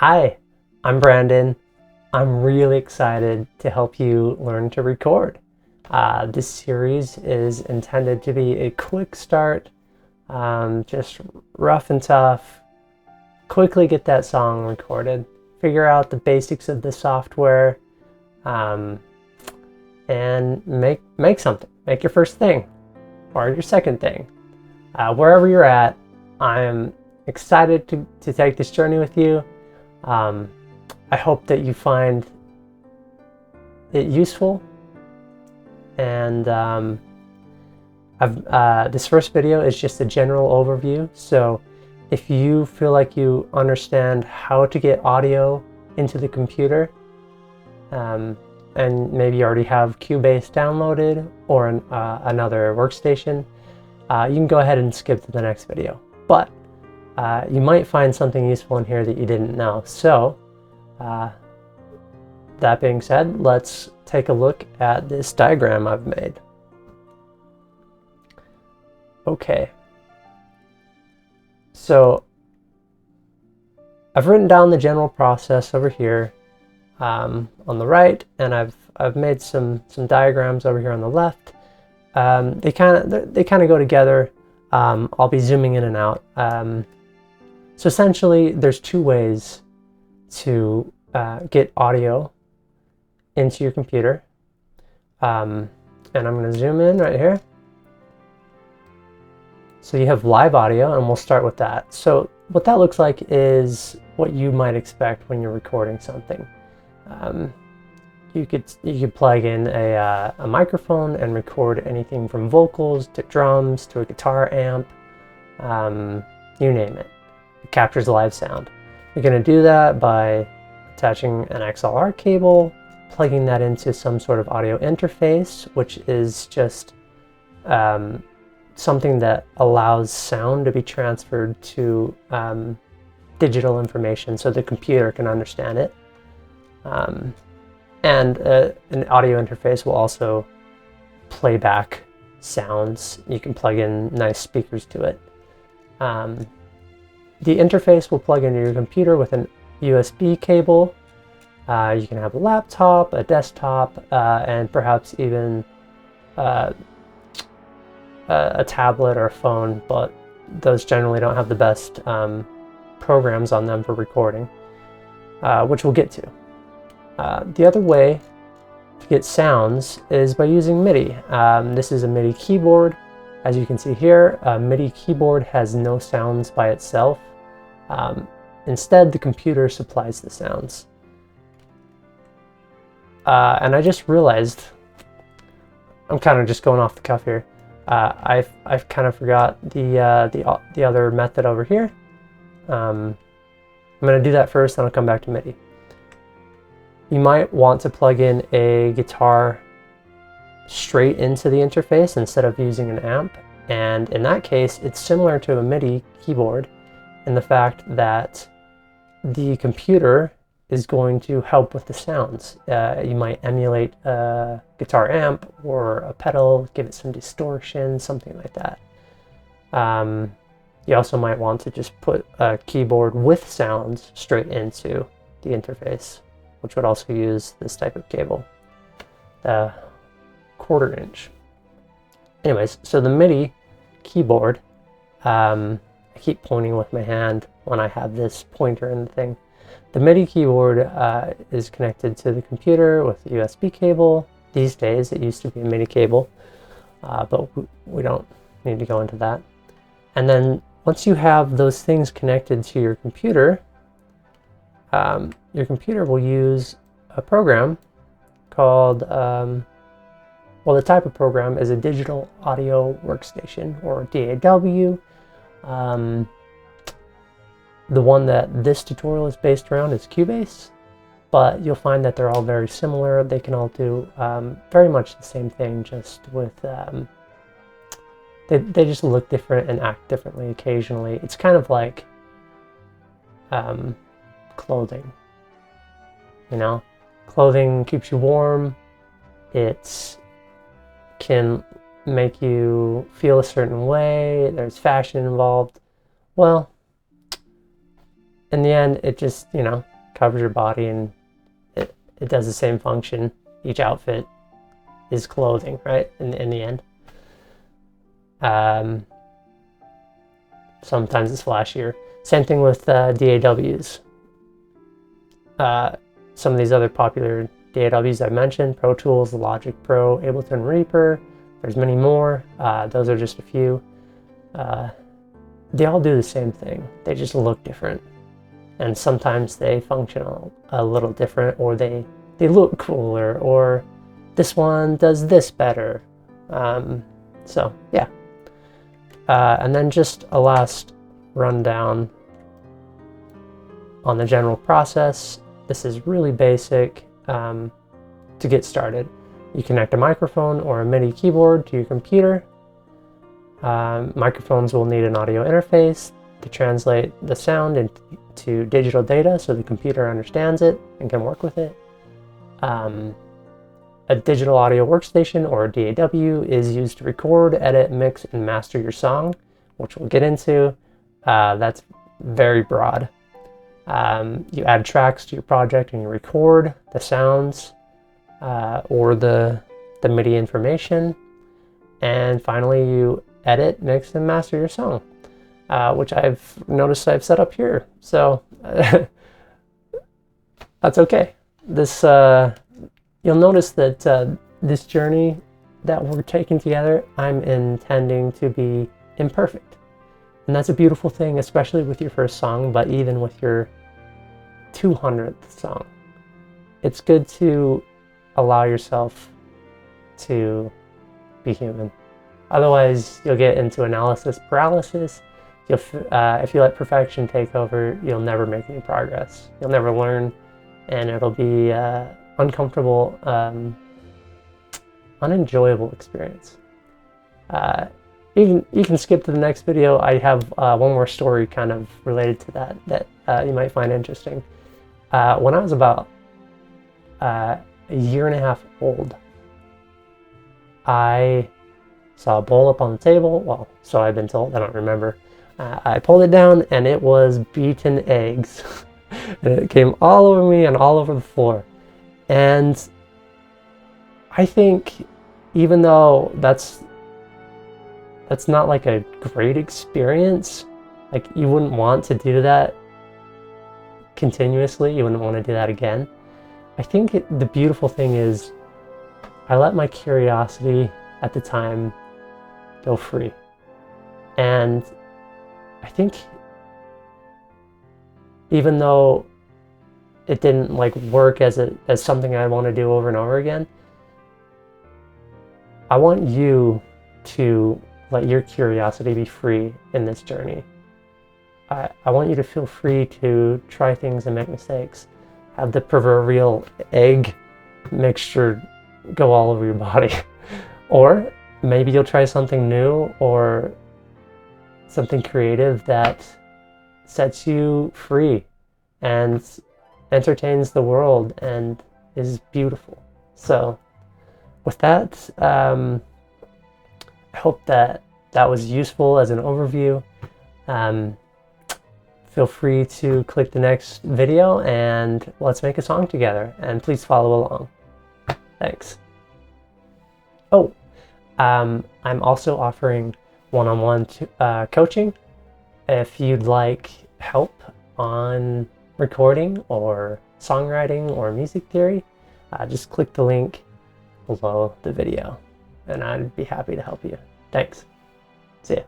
Hi, I'm Brandon. I'm really excited to help you learn to record. This series is intended to be a quick start, just rough and tough. Quickly get that song recorded, figure out the basics of the software, and make something. Make your first thing or your second thing. Wherever you're at, I'm excited to take this journey with you. I hope that you find it useful, and this first video is just a general overview. So if you feel like you understand how to get audio into the computer, and maybe you already have Cubase downloaded or another workstation, you can go ahead and skip to the next video. But you might find something useful in here that you didn't know. So that being said, let's take a look at this diagram I've made. Okay, so I've written down the general process over here on the right, and I've made some diagrams over here on the left. They kind of go together. I'll be zooming in and out. So essentially, there's two ways to get audio into your computer. And I'm going to zoom in right here. So you have live audio, and we'll start with that. So what that looks like is what you might expect when you're recording something. You could plug in a microphone and record anything from vocals to drums to a guitar amp, you name it. It captures live sound. You're going to do that by attaching an XLR cable, plugging that into some sort of audio interface, which is just something that allows sound to be transferred to digital information so the computer can understand it. And an audio interface will also play back sounds. You can plug in nice speakers to it. The interface will plug into your computer with an USB cable. You can have a laptop, a desktop, and perhaps even a tablet or a phone, but those generally don't have the best programs on them for recording, which we'll get to. The other way to get sounds is by using MIDI. This is a MIDI keyboard. As you can see here, a MIDI keyboard has no sounds by itself. Instead, the computer supplies the sounds. And I just realized, I'm kind of just going off the cuff here. I've kind of forgot the other method over here. I'm going to do that first, then I'll come back to MIDI. You might want to plug in a guitar straight into the interface instead of using an amp. And in that case, it's similar to a MIDI keyboard in the fact that the computer is going to help with the sounds. You might emulate a guitar amp or a pedal, give it some distortion, something like that. You also might want to just put a keyboard with sounds straight into the interface, which would also use this type of cable, the 1/4 inch. Anyways, so the MIDI keyboard, I keep pointing with my hand when I have this pointer in the thing. The MIDI keyboard is connected to the computer with a USB cable. These days, it used to be a MIDI cable, but we don't need to go into that. And then once you have those things connected to your computer will use a program called, well, the type of program is a digital audio workstation, or DAW. The one that this tutorial is based around is Cubase, but you'll find that they're all very similar. They can all do very much the same thing, just with, they just look different and act differently occasionally. It's kind of like clothing, you know? Clothing keeps you warm. It can make you feel a certain way. There's fashion involved. Well, in the end, it just, you know, covers your body, and it does the same function. Each outfit is clothing, right? In the end. Sometimes it's flashier. Same thing with DAWs. Some of these other popular DAWs I mentioned: Pro Tools, Logic Pro, Ableton Reaper. There's many more. Those are just a few. They all do the same thing. They just look different. And sometimes they function a little different, or they look cooler, or this one does this better. So yeah. And then just a last rundown on the general process. This is really basic. To get started, you connect a microphone or a MIDI keyboard to your computer. Microphones will need an audio interface to translate the sound into digital data so the computer understands it and can work with it. A digital audio workstation, or a DAW, is used to record, edit, mix, and master your song, which we'll get into. That's very broad. You add tracks to your project and you record the sounds or the MIDI information. And finally, you edit, mix, and master your song, which I've noticed I've set up here. So that's okay. This you'll notice that this journey that we're taking together, I'm intending to be imperfect. And that's a beautiful thing, especially with your first song, but even with your 200th song. It's good to allow yourself to be human. Otherwise, you'll get into analysis paralysis. If you let perfection take over, you'll never make any progress. You'll never learn, and it'll be uncomfortable, unenjoyable experience. You can skip to the next video. I have one more story kind of related to that you might find interesting. When I was about a year and a half old, I saw a bowl up on the table. Well, so I've been told, I don't remember. I pulled it down and it was beaten eggs. And it came all over me and all over the floor. And I think, even though that's not like a great experience, like you wouldn't want to do that continuously, you wouldn't want to do that again. I think the beautiful thing is I let my curiosity at the time go free. And I think even though it didn't like work as something I want to do over and over again, I want you to let your curiosity be free in this journey. I want you to feel free to try things and make mistakes. Have the proverbial egg mixture go all over your body. Or maybe you'll try something new or something creative that sets you free and entertains the world and is beautiful. So with that, I hope that was useful as an overview. Feel free to click the next video and let's make a song together, and please follow along. Thanks. Oh, I'm also offering one-on-one coaching. If you'd like help on recording or songwriting or music theory, just click the link below the video and I'd be happy to help you. Thanks. See ya.